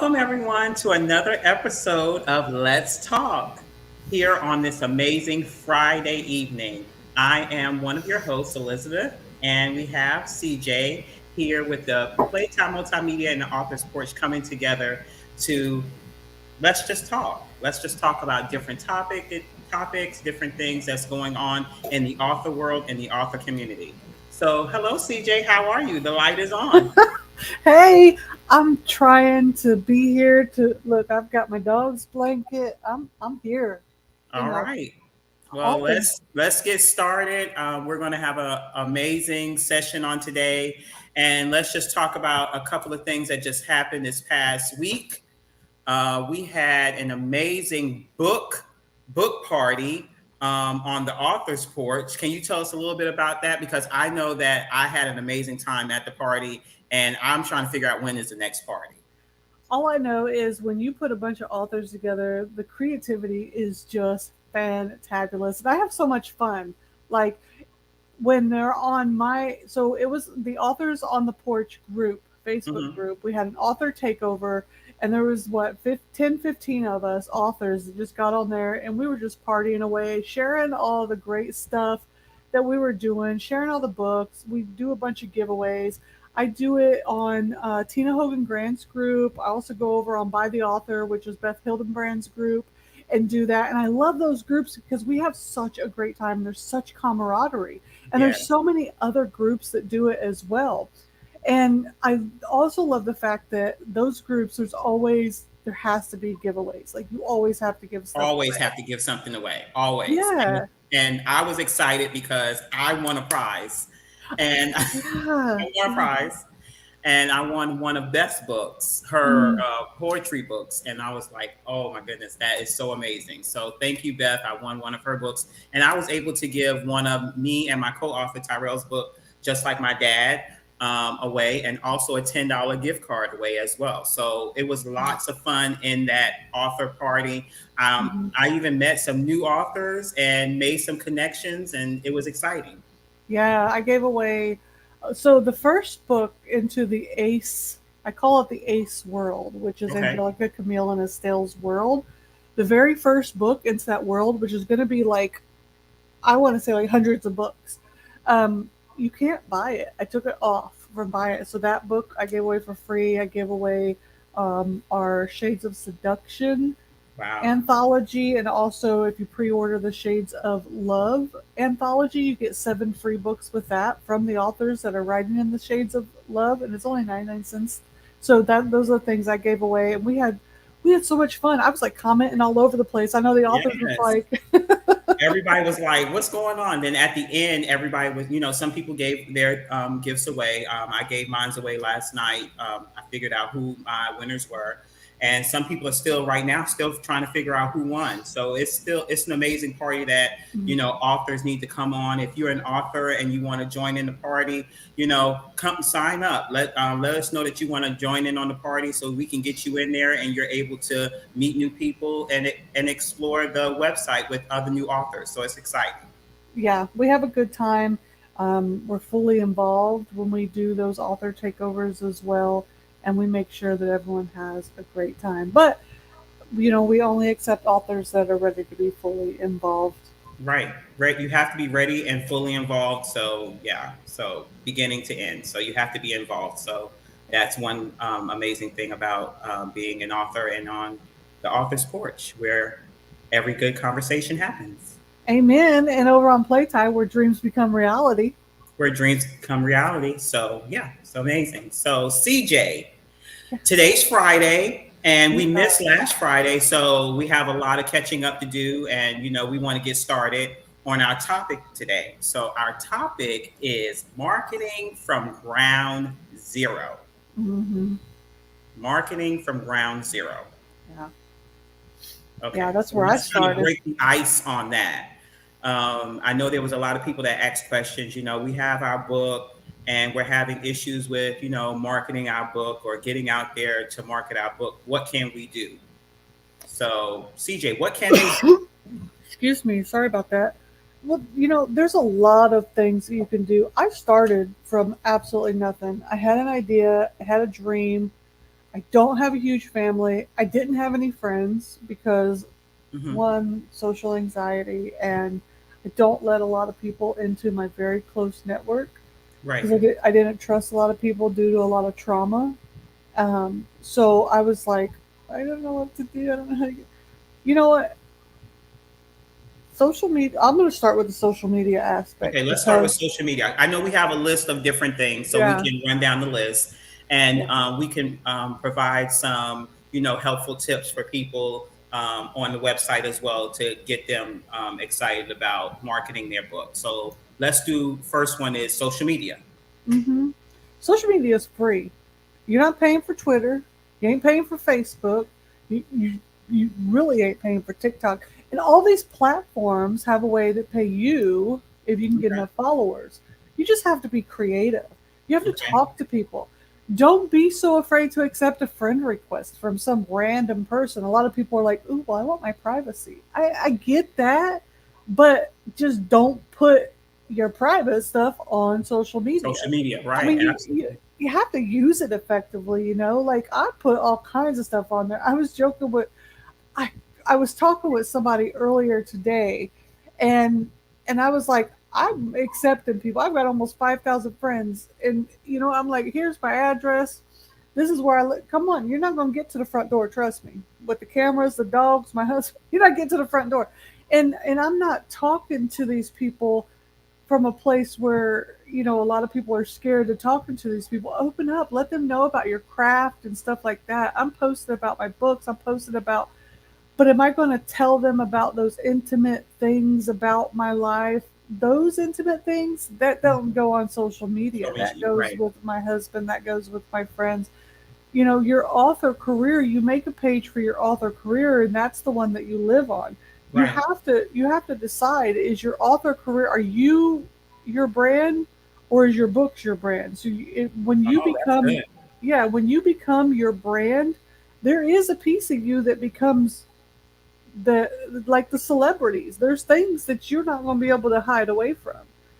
Welcome, everyone, to another episode of Let's Talk here on this amazing Friday evening. I am one of your hosts, Elizabeth, and we have CJ here with the Playtime Multimedia and the Author's Porch coming together to let's just talk. Let's just talk about different topics, different things that's going on in the author world and the author community. So, hello, CJ. How are you? The light is on. Hey, I'm trying to be here to look. I've got my dog's blanket. I'm here. You All know, right. Well, all things. let's get started. We're going to have an amazing session on today, and let's just talk about a couple of things that just happened this past week. We had an amazing book party on the author's porch. Can you tell us a little bit about that? Because I know that I had an amazing time at the party, and I'm trying to figure out when is the next party. All I know is when you put a bunch of authors together, the creativity is just fantabulous, and I have so much fun. Like when they're on my so it was the authors on the porch group Facebook Hmm. group. We had an author takeover, and there was what 15 of us authors that just got on there, and we were just partying away, sharing all the great stuff that we were doing, sharing all the books. We do a bunch of giveaways. I do it on Tina Hogan Grant's group. I also go over on By the Author, which is Beth Hildenbrand's group, and do that. And I love those groups because we have such a great time. There's such camaraderie, and there's Yes, so many other groups that do it as well. And I also love the fact that those groups, there has to be giveaways. Like you always have to give stuff always away. have to give something away, always. And, Yeah, and I was excited because I won a prize, and I yeah, won a yeah. prize, and I won one of Beth's books, her Mm, poetry books, and I was like, "Oh my goodness, that is so amazing!" So thank you, Beth. I won one of her books, and I was able to give one of me and my co-author Tyrell's book, just like my dad, away, and also a $10 gift card away as well. So it was lots of fun in that author party. mhm. I even met some new authors and made some connections, and it was exciting. Yeah, I gave away. So the first book into the Ace, I call it the Ace world, which is Okay. Angelica Camille and Estelle's world. The very first book into that world, which is going to be like, I want to say like hundreds of books. You can't buy it. I took it off from buying it. So that book I gave away for free. I gave away our Shades of Seduction Wow. anthology, and also if you pre-order the Shades of Love anthology, you get 7 free books with that from the authors that are writing in the Shades of Love, and it's only 99 cents. So that those are the things I gave away, and we had so much fun. I was like commenting all over the place. I know the authors was Yes. like, Everybody was like, "What's going on?" Then at the end, everybody was, some people gave their gifts away. I gave mine away last night. I figured out who my winners were, and some people are still right now still trying to figure out who won. So it's an amazing party that authors need to come on. If you're an author and you want to join in the party, come sign up. Let us know that you want to join in on the party so we can get you in there and you're able to meet new people and explore the website with other new authors. So it's exciting. yeah, we have a good time. We're fully involved when we do those author takeovers as well, and we make sure that everyone has a great time. But we only accept authors that are ready to be fully involved. Right, right. You have to be ready and fully involved. So yeah, so beginning to end. So you have to be involved. So that's one amazing thing about being an author and on the author's porch, where every good conversation happens, Amen. And over on Playtime, where dreams become reality. where dreams become reality. So yeah, so amazing. So CJ, Yes. today's Friday, and we Yeah. missed last Friday, so we have a lot of catching up to do, and we want to get started on our topic today. So our topic is marketing from ground zero. Hmm. Marketing from ground zero. Yeah. Yeah, Okay, that's so where I let's kind of started. break the ice on that. I know there was a lot of people that asked questions. We have our book, and we're having issues with marketing our book or getting out there to market our book. What can we do? So, CJ, what can they do? Excuse me. Sorry about that. Well, there's a lot of things that you can do. I started from absolutely nothing. I had an idea, I had a dream. I don't have a huge family. I didn't have any friends because Hmm. one, social anxiety, and I don't let a lot of people into my very close network Right. because I didn't trust a lot of people due to a lot of trauma. So I was like, I don't know what to do. I don't know how to get. You know what? Social media. I'm going to start with the social media aspect Okay, let's start with because, social media. I know we have a list of different things, so we yeah, can run down the list, and yeah. we can provide some, helpful tips for people on the website as well to get them excited about marketing their book. So let's do first one is social media. hmm Social media is free. You're not paying for Twitter. You ain't paying for Facebook. You really ain't paying for TikTok. And all these platforms have a way to pay you if you can get Okay. enough followers. You just have to be creative. You have to Okay. talk to people. Don't be so afraid to accept a friend request from some random person. A lot of people are like, "Ooh, well, I want my privacy." I get that, but just don't put your private stuff on social media. Social media, I right? mean, Absolutely. you have to use it effectively, you know. Like I put all kinds of stuff on there. I was joking with I I was talking with somebody earlier today, and I was like, I'm accepting people. I've got almost 5,000 friends, and I'm like, here's my address. This is where I live. Come on, you're not going to get to the front door. Trust me. With the cameras, the dogs, my husband, you're not getting to the front door. And I'm not talking to these people from a place where a lot of people are scared to talking to these people. Open up, let them know about your craft and stuff like that. I'm posting about my books. I'm posting about, but am I going to tell them about those intimate things about my life? Those intimate things that don't go on social media. Social That media, goes right? with my husband. That goes with my friends. Your author career, you make a page for your author career, and that's the one that you live on. you Right. have to you have to decide, is your author career, are you your brand, or is your books your brand? So when you Oh, that's become, good. yeah, when you become your brand, there is a piece of you that becomes the like the celebrities. There's things that you're not going to be able to hide away from.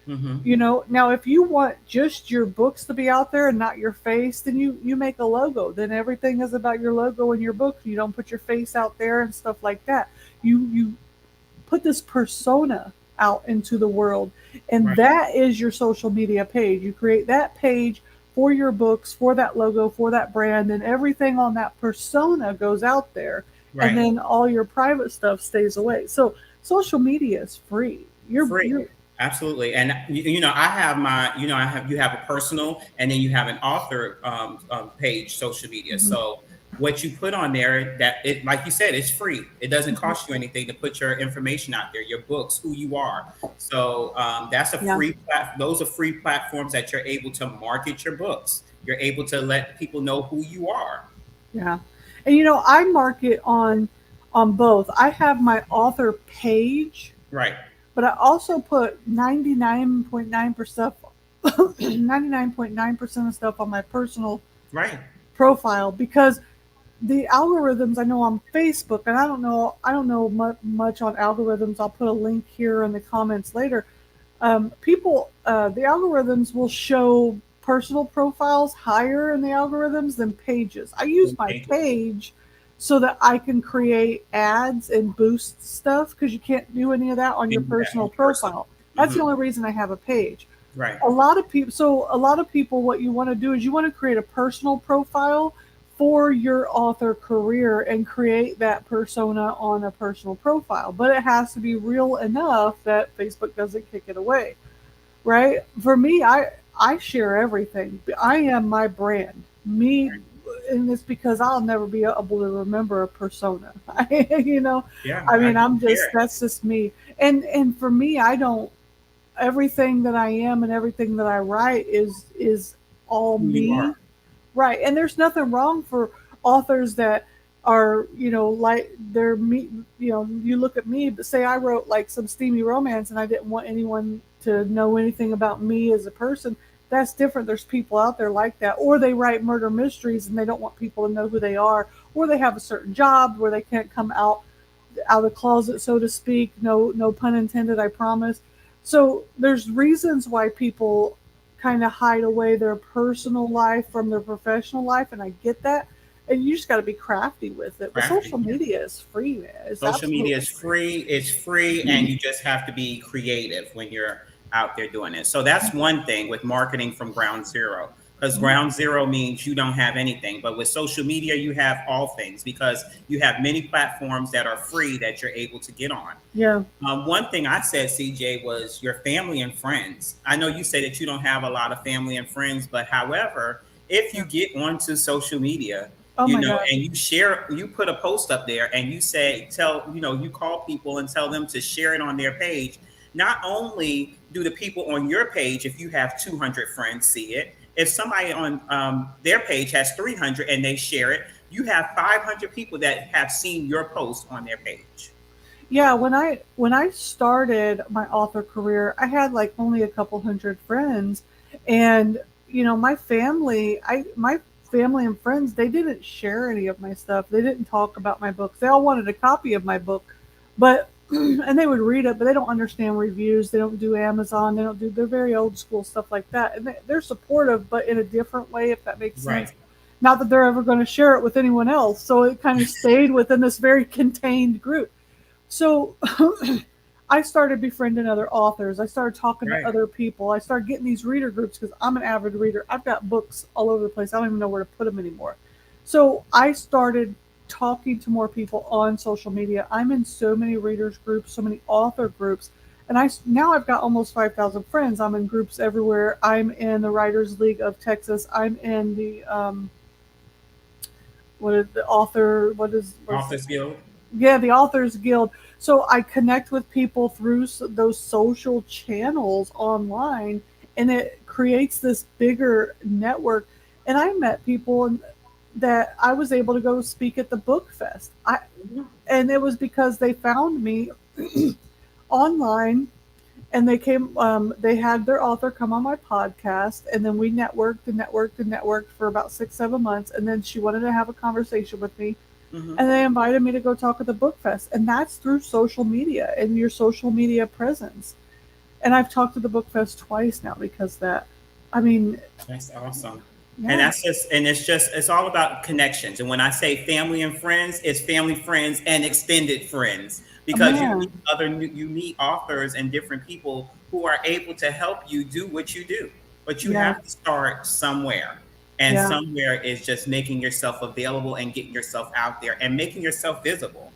Hmm. Now if you want just your books to be out there and not your face, then you make a logo. Then everything is about your logo and your book. You don't put your face out there and stuff like that. You put this persona out into the world, and Right. that is your social media page. You create that page for your books, for that logo, for that brand, and everything on that persona goes out there, and Right. then all your private stuff stays away. So social media is free. Free. You're Absolutely. And I have my, you have a personal, and then you have an author page, social media. Mhm. So what you put on there, that it, like you said, it's free. It doesn't cost you anything to put your information out there, your books, who you are. So that's a Yeah, those are free platforms that you're able to market your books. You're able to let people know who you are. yeah. And I market on both. I have my author page, Right. but I also put 99.9% 99.9% of stuff on my personal Right. profile, because the algorithms, I know on Facebook, and I don't know much on algorithms. I'll put a link here in the comments later. The algorithms will show personal profiles higher in the algorithms than pages. I use my Okay. page so that I can create ads and boost stuff, because you can't do any of that on your And do that personal on personal. profile. That's the Hmm. only reason I have a page. Right. A lot of people, what you want to do is you want to create a personal profile for your author career and create that persona on a personal profile, but it has to be real enough that Facebook doesn't kick it away, right? For me, I share everything. I am my brand, me. Right. And it's because I'll never be able to remember a persona. Yeah. I I mean, don't care that's just me. And for me, I don't, everything that I am and everything that I write is all who you are. me, right? And there's nothing wrong for authors that are, like they're me. You look at me, but say I wrote like some steamy romance and I didn't want anyone to know anything about me as a person. That's different. There's people out there like that, or they write murder mysteries and they don't want people to know who they are, or they have a certain job where they can't come out of the closet, so to speak. No pun intended, I promise. So there's reasons why people kind of hide away their personal life from their professional life, and I get that. and you just got to be crafty with it. But Crafty. social Yeah. media is free, man. It's Social media absolutely is free. free. It's free, and you just have to be creative when you're out there doing it. So that's one thing with marketing from ground zero. Because Mhm. ground zero means you don't have anything. But with social media, you have all things because you have many platforms that are free that you're able to get on. Yeah. One thing I said, CJ, was your family and friends. I know you say that you don't have a lot of family and friends, but however, if Yeah. you get onto social media, Oh my God. and you share, you put a post up there and you say, you call people and tell them to share it on their page. Not only do the people on your page, if you have 200 friends, see it, if somebody on their page has 300 and they share it, you have 500 people that have seen your post on their page. Yeah, when I started my author career, I had like only a couple hundred friends, and my family and friends, they didn't share any of my stuff. They didn't talk about my books. They all wanted a copy of my book, but and they would read it, but they don't understand reviews. They don't do Amazon. They don't do they're very old school stuff like that, and they're supportive, but in a different way, if that makes Right. sense. Not that they're ever going to share it with anyone else. So it kind of stayed within this very contained group. So I started befriending other authors. I started talking to Right. other people. I started getting these reader groups because I'm an avid reader. I've got books all over the place. I don't even know where to put them anymore. So I started talking to more people on social media. I'm in so many readers groups, so many author groups, and now I've got almost 5,000 friends. I'm in groups everywhere. I'm in the Writers League of Texas. I'm in the what is the author? What is Office Guild. yeah, the Authors Guild. So I connect with people through those social channels online, and it creates this bigger network. And I met people that I was able to go speak at the book fest. And it was because they found me online, and they had their author come on my podcast, and then we networked and networked and networked for about 6 7 months, and then she wanted to have a conversation with me, Hmm. and they invited me to go talk at the book fest, and that's through social media and your social media presence. And I've talked to the book fest twice now because of that. I mean, That's awesome. And yeah. it's all about connections. And when I say family and friends, it's family, friends, and extended friends because Man. you meet authors and different people who are able to help you do what you do. But you Yeah. have to start somewhere. And Yeah. somewhere is just making yourself available and getting yourself out there and making yourself visible.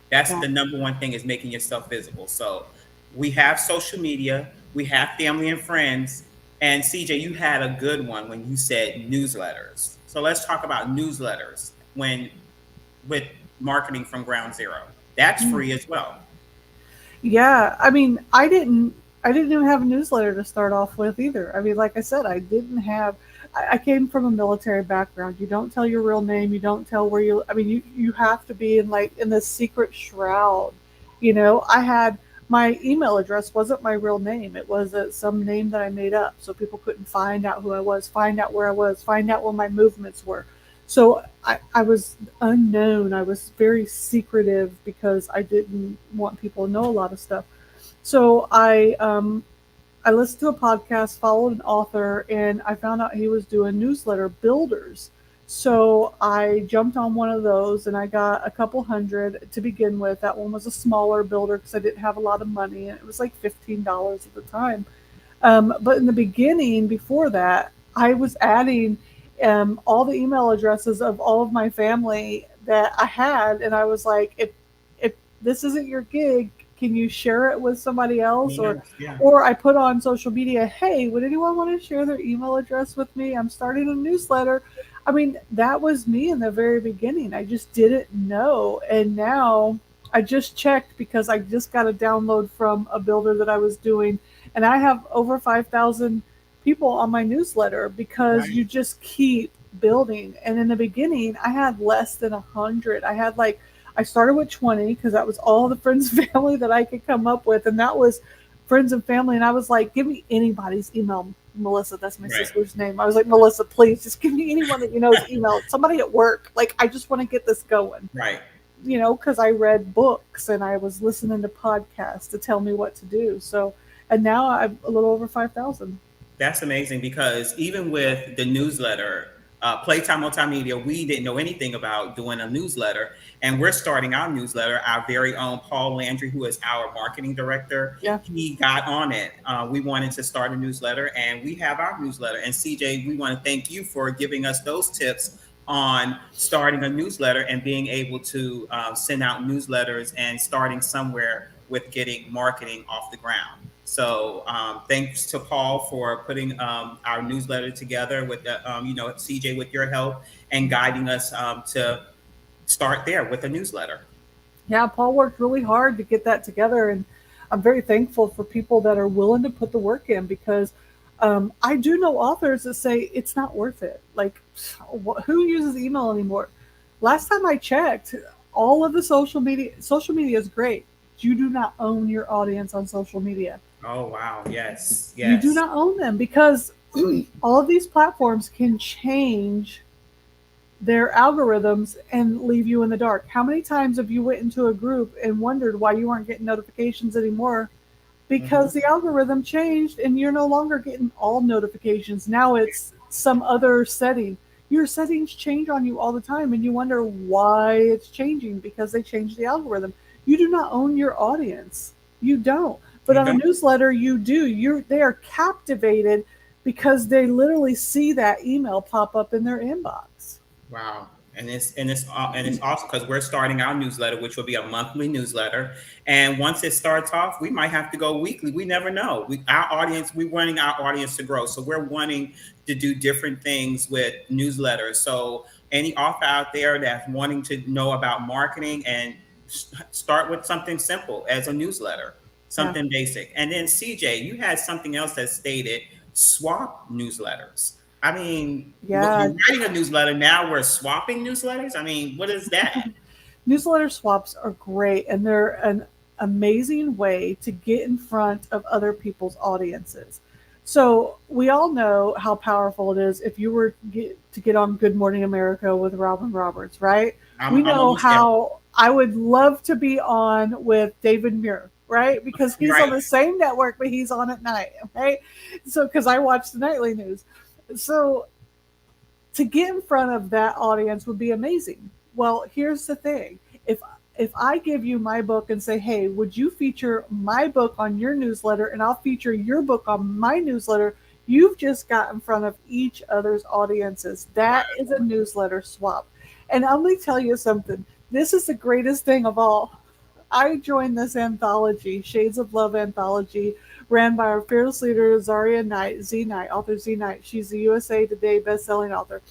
That's Yeah. the number one thing is making yourself visible. So we have social media, we have family and friends, and CJ, you had a good one when you said newsletters. So let's talk about newsletters when with marketing from ground zero. That's Mm. free as well. Yeah, I mean, I didn't even have a newsletter to start off with either. I mean, like I said, I didn't have. I came from a military background. You don't tell your real name. You don't tell where you. I mean, you have to be in like in this secret shroud. I had my email address wasn't my real name. It was some name that I made up, so people couldn't find out who I was, find out where I was, find out where my movements were. So I was unknown. I was very secretive because I didn't want people to know a lot of stuff. So I listened to a podcast, followed an author, and I found out he was doing newsletter builders. So I jumped on one of those, and I got a couple hundred to begin with. That one was a smaller builder because I didn't have a lot of money, and it was like $15 at the time. But in the beginning, before that, I was adding all the email addresses of all of my family that I had, and I was like, if this isn't your gig, can you share it with somebody else? Or Yes, yeah. or I put on social media, hey, would anyone want to share their email address with me? I'm starting a newsletter. I mean, that was me in the very beginning. I just didn't know, and now I just checked because I just got a download from a builder that I was doing, and I have over 5,000 people on my newsletter because Right. you just keep building. And in the beginning, I had less than 100. I started with 20 because that was all the friends and family that I could come up with, and that was friends and family. And I was like, give me anybody's email. Melissa, that's my Right. sister's name. I was like, Melissa, please just give me anyone that you know's email. Somebody at work. Like, I just want to get this going, Right. because I read books and I was listening to podcasts to tell me what to do. So, and now I'm a little over 5,000. That's amazing because even with the newsletter, Playtime Multimedia, we didn't know anything about doing a newsletter, and we're starting our newsletter. Our very own Paul Landry, who is our marketing director, Yeah. he got on it. We wanted to start a newsletter, and we have our newsletter. And CJ, we want to thank you for giving us those tips on starting a newsletter and being able to send out newsletters and starting somewhere with getting marketing off the ground. So thanks to Paul for putting our newsletter together with CJ, with your help and guiding us to start there with a newsletter. Yeah, Paul worked really hard to get that together, and I'm very thankful for people that are willing to put the work in, because I do know authors that say it's not worth it. Like, who uses email anymore? Last time I checked, all of the social media is great. You do not own your audience on social media. Oh, wow. Yes. You do Yes. not own them, because all of these platforms can change their algorithms and leave you in the dark. How many times have you went into a group and wondered why you aren't getting notifications anymore? Mhm. Because the algorithm changed and you're no longer getting all notifications. Now it's some other setting. Your settings change on you all the time and you wonder why it's changing, because they changed the algorithm. You do not own your audience. You don't. But You on a don't. newsletter you do. They are captivated because they literally see that email pop up in their inbox. Wow. And it's awesome because we're starting our newsletter, which will be a monthly newsletter. And once it starts off, we might have to go weekly. We never know. We're wanting our audience to grow. So we're wanting to do different things with newsletters. So any author out there that's wanting to know about marketing, and start with something simple as a newsletter, Yeah. something basic. And then CJ, you had something else that stated swap newsletters. I mean, Yeah. you're writing a newsletter now. We're swapping newsletters. I mean, what is that? Newsletter swaps are great, and they're an amazing way to get in front of other people's audiences. So we all know how powerful it is if you were to get on Good Morning America with Robin Roberts, right? I'm, We I'm know almost there. how I would love to be on with David Muir, right? Because he's on Right. the same network, but he's on at night, right? So because I watch the nightly news, so to get in front of that audience would be amazing. Well, here's the thing. If if I give you my book and say, "Hey, would you feature my book on your newsletter and I'll feature your book on my newsletter?" You've just got in front of each other's audiences. That Right. is a newsletter swap. And let me tell you something. This is the greatest thing of all. I joined this anthology, Shades of Love anthology, ran by our fearless leader, Zaria Knight, Z Knight, author Z Knight. She's the USA Today best-selling author.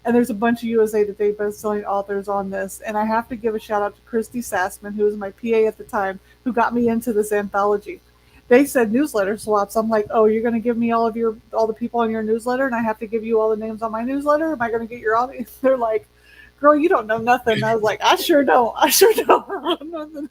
And there's a bunch of USA Today best-selling authors on this. And I have to give a shout out to Christy Sassman, who was my PA at the time, who got me into this anthology. They said newsletter swaps. I'm like, oh, you're going to give me all the people on your newsletter, and I have to give you all the names on my newsletter. Am I going to get your audience? They're like, girl, you don't know nothing. And I was like, I sure don't. I sure don't.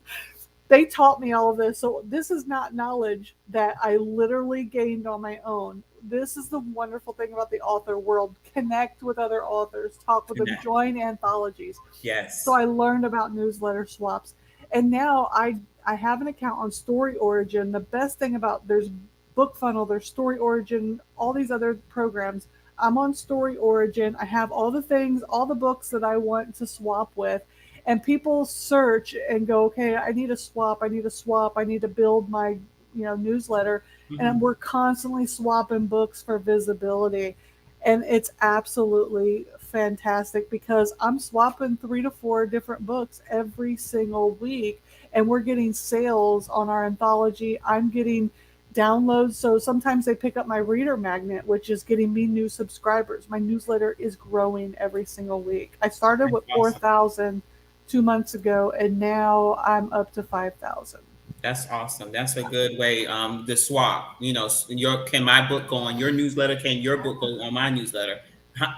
They taught me all of this. So this is not knowledge that I literally gained on my own. This is the wonderful thing about the author world. Connect with other authors, talk with them, Connect. join anthologies. So Yes. I learned about newsletter swaps. And now I have an account on Story Origin. The best thing about there's Book Funnel, there's Story Origin, all these other programs. I'm on Story Origin. I have all the things, all the books that I want to swap with. And people search and go, okay, I need a swap. I need a swap. I need to build my, newsletter. And Mhm. we're constantly swapping books for visibility. And it's absolutely fantastic because I'm swapping 3 to 4 different books every single week. And we're getting sales on our anthology. I'm getting downloads. So sometimes they pick up my reader magnet, which is getting me new subscribers. My newsletter is growing every single week. I started That's with awesome. 4,000 2 months ago, and now I'm up to 5,000. That's awesome. That's a good way. The swap. Can my book go on your newsletter? Can your book go on my newsletter?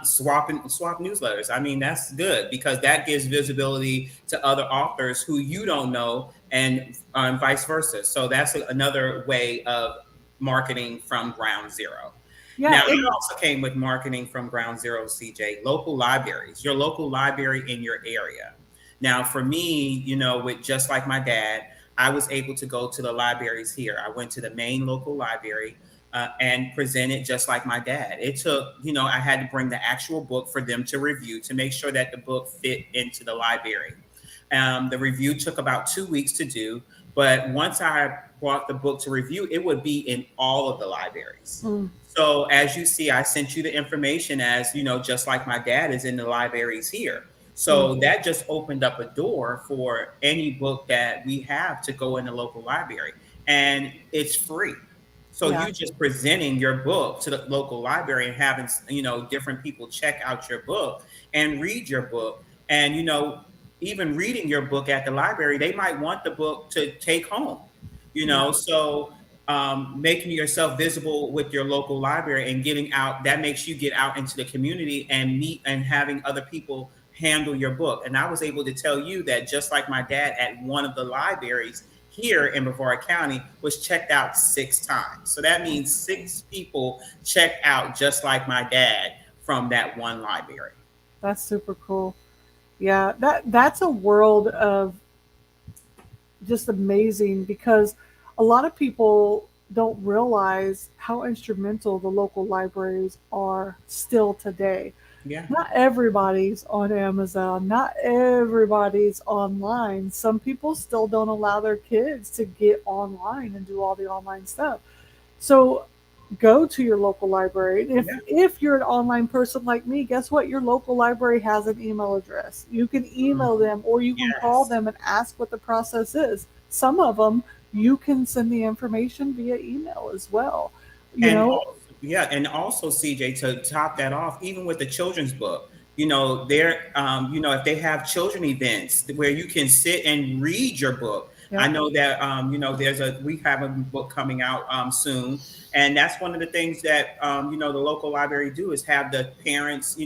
Swap newsletters. I mean, that's good because that gives visibility to other authors who you don't know, and vice versa. So that's another way of marketing from ground zero. Yeah, Now, I also came with marketing from ground zero, CJ. Local libraries, your local library in your area. Now, for me, with just like my dad, I was able to go to the libraries here. I went to the main local library. and present it just like my dad. It took, I had to bring the actual book for them to review to make sure that the book fit into the library. The review took about 2 weeks to do, but once I brought the book to review, it would be in all of the libraries. Mm, So as you see, I sent you the information as, just like my dad is in the libraries here. mm, So that just opened up a door for any book that we have to go in the local library. And it's free. So yeah, you just presenting your book to the local library and having, different people check out your book and read your book. And, even reading your book at the library, they might want the book to take home, yeah. so making yourself visible with your local library and getting out, that makes you get out into the community and meet and having other people handle your book. And I was able to tell you that just like my dad at one of the libraries here in Brevard County was checked out 6 times. So that means 6 people checked out just like my dad from that one library. That's super cool. Yeah, that's a world of just amazing because a lot of people don't realize how instrumental the local libraries are still today. Yeah. Not everybody's on Amazon, not everybody's online. Some people still don't allow their kids to get online and do all the online stuff. So go to your local library. And if Yeah. if you're an online person like me, guess what? Your local library has an email address. You can email Mhm. them or you can call Yes. them and ask what the process is. Some of them you can send the information via email as well. You And know, also, yeah, and also CJ, to top that off, even with the children's book, if they have children events where you can sit and read your book. I yep, know that we have a book coming out soon, and that's one of the things that the local library do is have the parents,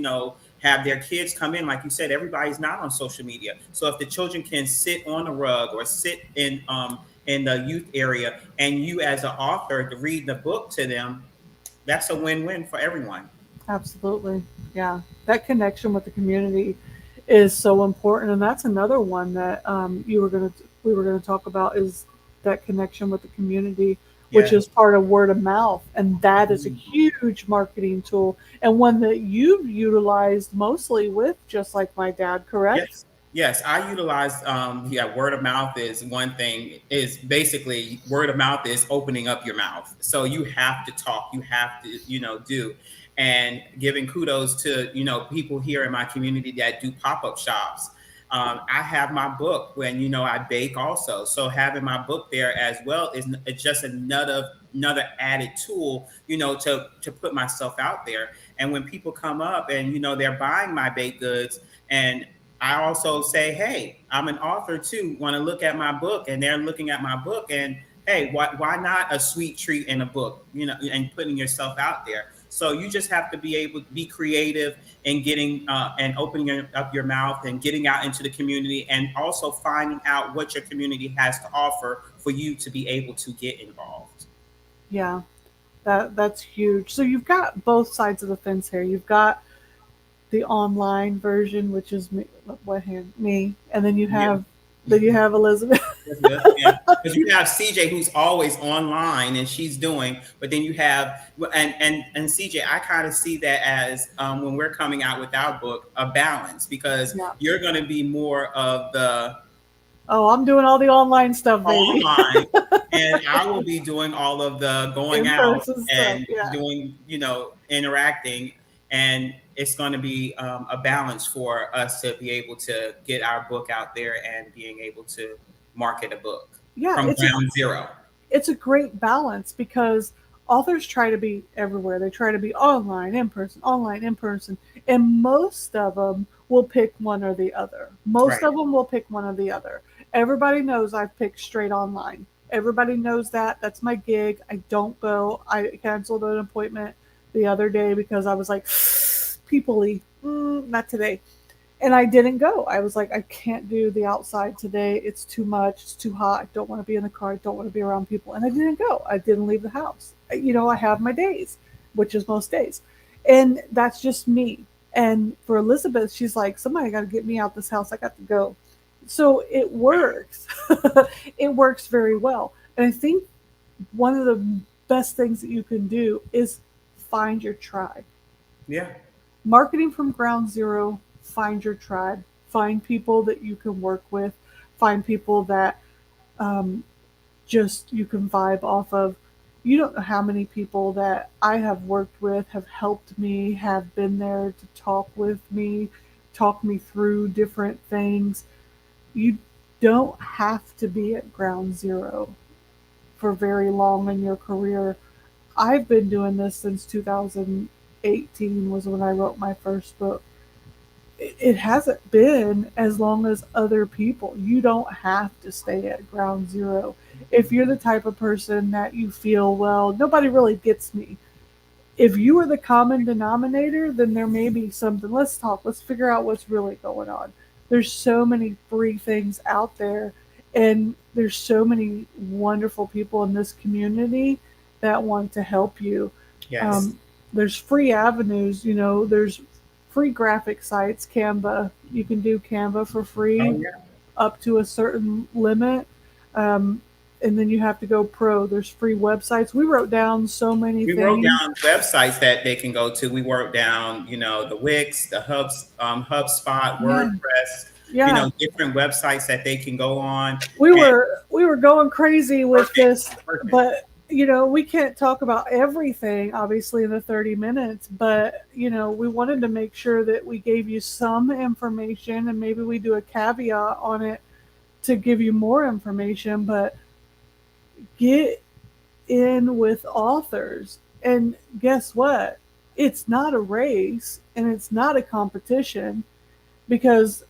have their kids come in. Like you said, everybody's not on social media, so if the children can sit on a rug or sit in the youth area, and you as an author to read the book to them, that's a win-win for everyone. absolutely. Yeah. That connection with the community is so important, and that's another one that you were going to we were going to talk about is that connection with the community, which Yeah. is part of word of mouth, and that is a Mhm. huge marketing tool and one that you've utilized mostly with just like my dad, correct? Yes. Yes, I utilize word of mouth is one thing, is basically word of mouth is opening up your mouth. So you have to talk, you have to, do, and giving kudos to, people here in my community that do pop-up shops. I have my book when, I bake also. So having my book there as well is it's just another added tool, to put myself out there. And when people come up and, they're buying my baked goods, and I also say, hey, I'm an author too. Want to look at my book? And they're looking at my book, and hey, why not a sweet treat in a book? And putting yourself out there. So you just have to be able to be creative and getting and opening up your mouth and getting out into the community, and also finding out what your community has to offer for you to be able to get involved. Yeah, that's huge. So you've got both sides of the fence here. You've got the online version, which is me, what hand me, and Yeah. then you have Elizabeth. That's good. Yeah, because you have CJ who's always online and she's doing, but then you have and CJ, I kind of see that as when we're coming out with our book, a balance, because Yeah. you're going to be more of the Oh, I'm doing all the online stuff, baby. online, and I will be doing all of the going In out person stuff. and Yeah. doing, interacting. And it's going to be a balance for us to be able to get our book out there and being able to market a book Yeah, from ground zero. it's a great balance because authors try to be everywhere. They try to be online, in person, and most of them will pick one or the other. Most Right. of them will pick one or the other. Everybody knows I've picked straight online. Everybody knows that. That's my gig. I don't go. I canceled an appointment the other day because I was like, people, not today. And I didn't go. I was like, I can't do the outside today. It's too much. It's too hot. I don't want to be in the car. I don't want to be around people. And I didn't go. I didn't leave the house. I have my days, which is most days. And that's just me. And for Elizabeth, she's like, somebody got to get me out this house. I got to go. So it works. It works very well. And I think one of the best things that you can do is find your tribe. Yeah. Marketing from ground zero, find your tribe. Find people that you can work with. Find people that um, just you can vibe off of. You don't know how many people that I have worked with have helped me, have been there to talk with me, talk me through different things. You don't have to be at ground zero for very long in your career. I've been doing this since 2018 was when I wrote my first book. It hasn't been as long as other people. You don't have to stay at ground zero. If you're the type of person that you feel, well, nobody really gets me. If you are the common denominator, then there may be something. Let's talk. Let's figure out what's really going on. There's so many free things out there, and there's so many wonderful people in this community that want to help you. Yes. Um, there's free avenues, there's free graphic sites, Canva. You can do Canva for Oh free yeah. up to a certain limit. Um, and then you have to go pro. There's free websites. We wrote down so many We wrote things. down websites that they can go to. We wrote down, the Wix, the HubSpot, Yeah. WordPress, Yeah. different websites that they can go on. we And were we were going crazy with perfect, this, perfect. but we can't talk about everything obviously in the 30 minutes, but we wanted to make sure that we gave you some information, and maybe we do a caveat on it to give you more information. But get in with authors, and guess what, it's not a race and it's not a competition, because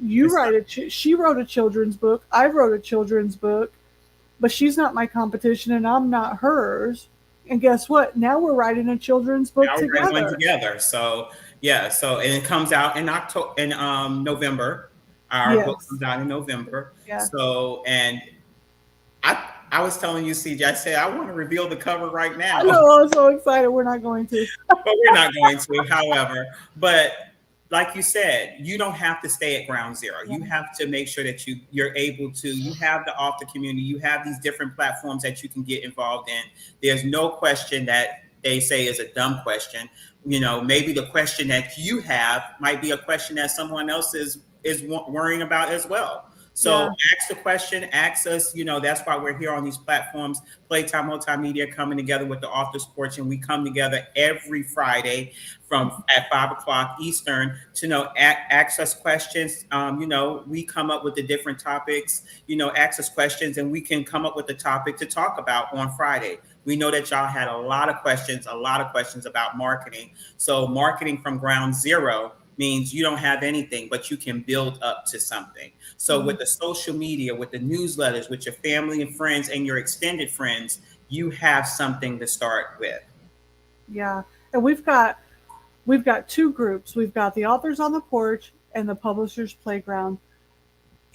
you It's write she wrote a children's book, I wrote a children's book, but she's not my competition and I'm not hers. And guess what? Now we're writing a children's book now we're writing one together. together. So yeah, and it comes out in October, in November. Our book Yes. comes out in November. Yeah. So, and I was telling you, CJ, I said I want to reveal the cover right I now. know, I'm so excited. We're not going to. But we're not going to. However, but like you said, you don't have to stay at ground zero. Yeah. You have to make sure that you're able to. You have the author community. You have these different platforms that you can get involved in. There's no question that they say is a dumb question. Maybe the question that you have might be a question that someone else is worrying about as well. So Yeah. ask the question, ask us. That's why we're here on these platforms. Playtime Multimedia coming together with the Authors Porch, and we come together every Friday from at 5 o'clock Eastern to ask us questions. We come up with the different topics. Ask us questions, and we can come up with a topic to talk about on Friday. We know that y'all had a lot of questions about marketing. So marketing from ground zero means you don't have anything, but you can build up to something. So with the social media, with the newsletters, with your family and friends and your extended friends, you have something to start with. Yeah. And we've got two groups. We've got the Authors on the Porch and the Publishers Playground.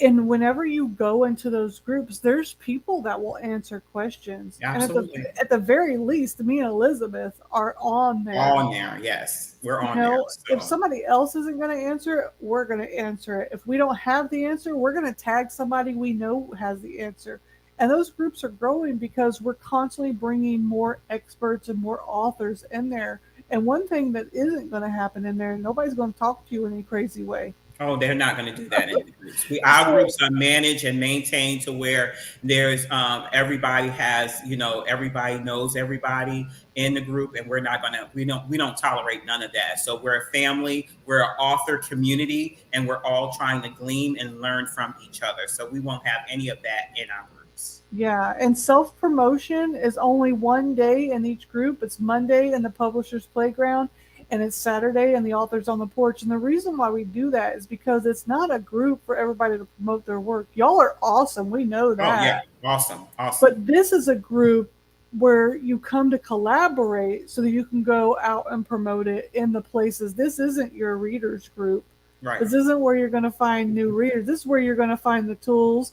And whenever you go into those groups, there's people that will answer questions. And Absolutely. at the very least, me and Elizabeth are on there. On there, yes. We're on there. If So. somebody else isn't going to answer it, we're going to answer it. If we don't have the answer, we're going to tag somebody we know has the answer. And those groups are growing because we're constantly bringing more experts and more authors in there. And one thing that isn't going to happen in there, nobody's going to talk to you in a crazy way. Oh, they're not going to do that in the groups. Our groups are managed and maintained to where there's everybody has, everybody knows everybody in the group, and we don't tolerate none of that. So we're a family, we're an author community, and we're all trying to glean and learn from each other. So we won't have any of that in our groups. Yeah, and self promotion is only one day in each group. It's Monday in the Publishers Playground, and it's Saturday in the Authors on the Porch. And the reason why we do that is because it's not a group for everybody to promote their work. Y'all are awesome. We know that. Oh, yeah. Awesome. But this is a group where you come to collaborate so that you can go out and promote it in the places. This isn't your readers group. Right. This isn't where you're going to find new readers. This is where you're going to find the tools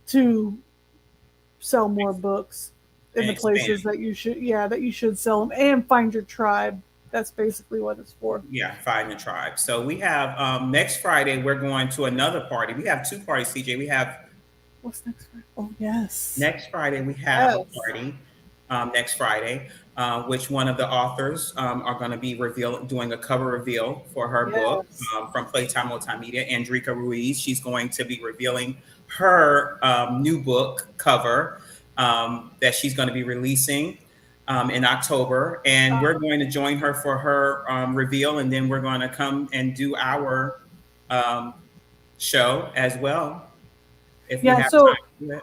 to sell more books in the places that you should sell them, and find your tribe. That's basically what it's for. Yeah, find the tribe. So we have next Friday we're going to another party. We have two parties, CJ. We have What's next Friday? Oh yes. Next Friday we have a party. next Friday, which one of the authors are going to be doing a cover reveal for her book Yes. from Playtime Multimedia. Andrika Ruiz, she's going to be revealing her new book cover that she's going to be releasing in October, and we're going to join her for her reveal, and then we're going to come and do our um, show as well if we Yeah, have so time to do it.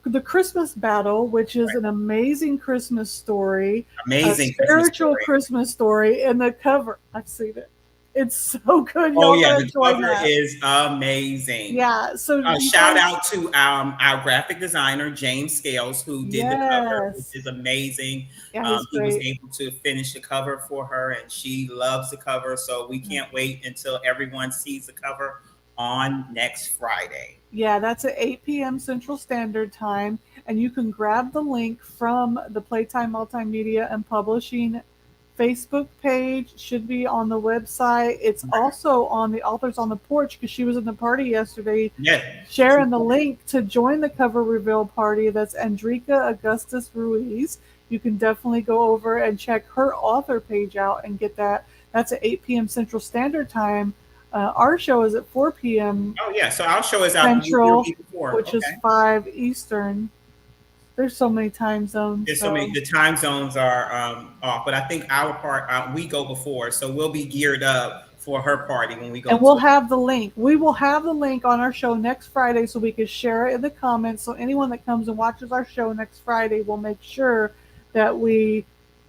the Christmas Battle, which is Right. an amazing Christmas story, a Amazing Christmas spiritual story. Christmas story, and the cover, I've seen it. It's so good. Oh Y'all yeah, gotta the join cover that. is amazing. Yeah, so you Shout guys, out to our graphic designer James Scales, who did the cover, which yes. is amazing. Yeah, he's He was great. able to finish the cover for her, and she loves the cover. So we can't wait until everyone sees the cover on next Friday. Yeah, that's at 8 p.m. Central Standard Time. And you can grab the link from the Playtime Multimedia and Publishing Facebook page. Should be on the website. It's also on the Authors on the Porch because she was in the party yesterday Yes. sharing the link to join the cover reveal party. That's Andrika Augustus Ruiz. You can definitely go over and check her author page out and get that. That's at 8 p.m. Central Standard Time. Our show is at 4 p.m. Oh yeah. So our show is out the Central, week before. which is Okay. 5 Eastern. There's so many time zones. There's so many. The time zones are off, but I think our part we go before, so we'll be geared up for her party when we go. And we'll have the link. We will have the link on our show next Friday so we can share it in the comments. So anyone that comes and watches our show next Friday will make sure that we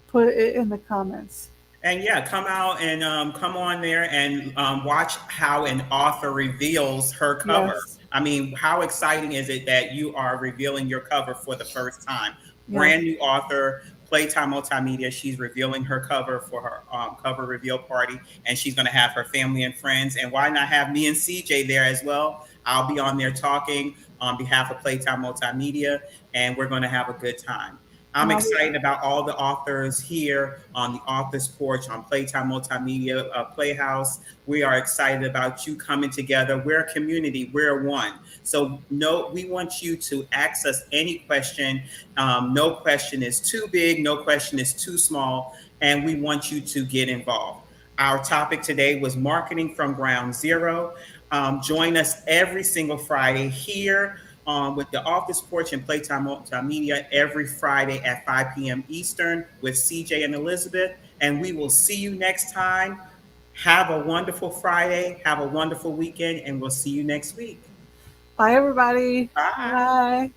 put it in the comments. And yeah, come out and come on there and watch how an author reveals her cover. Yes. I mean, how exciting is it that you are revealing your cover for the first time? Yeah. Brand new author, Playtime Multimedia. She's revealing her cover for her cover reveal party, and she's going to have her family and friends. And why not have me and CJ there as well? I'll be on there talking on behalf of Playtime Multimedia, and we're going to have a good time. I'm excited about all the authors here on the Author's Porch on Playtime Multimedia Playhouse. We are excited about you coming together. We're a community. We're one. So we want you to ask us any question. No question is too big. No question is too small. And we want you to get involved. Our topic today was marketing from ground zero. Join us every single Friday here with the Author's Porch and Playtime Multimedia every Friday at 5 p.m. Eastern with CJ and Elizabeth. And we will see you next time. Have a wonderful Friday. Have a wonderful weekend. And we'll see you next week. Bye, everybody. Bye. Bye.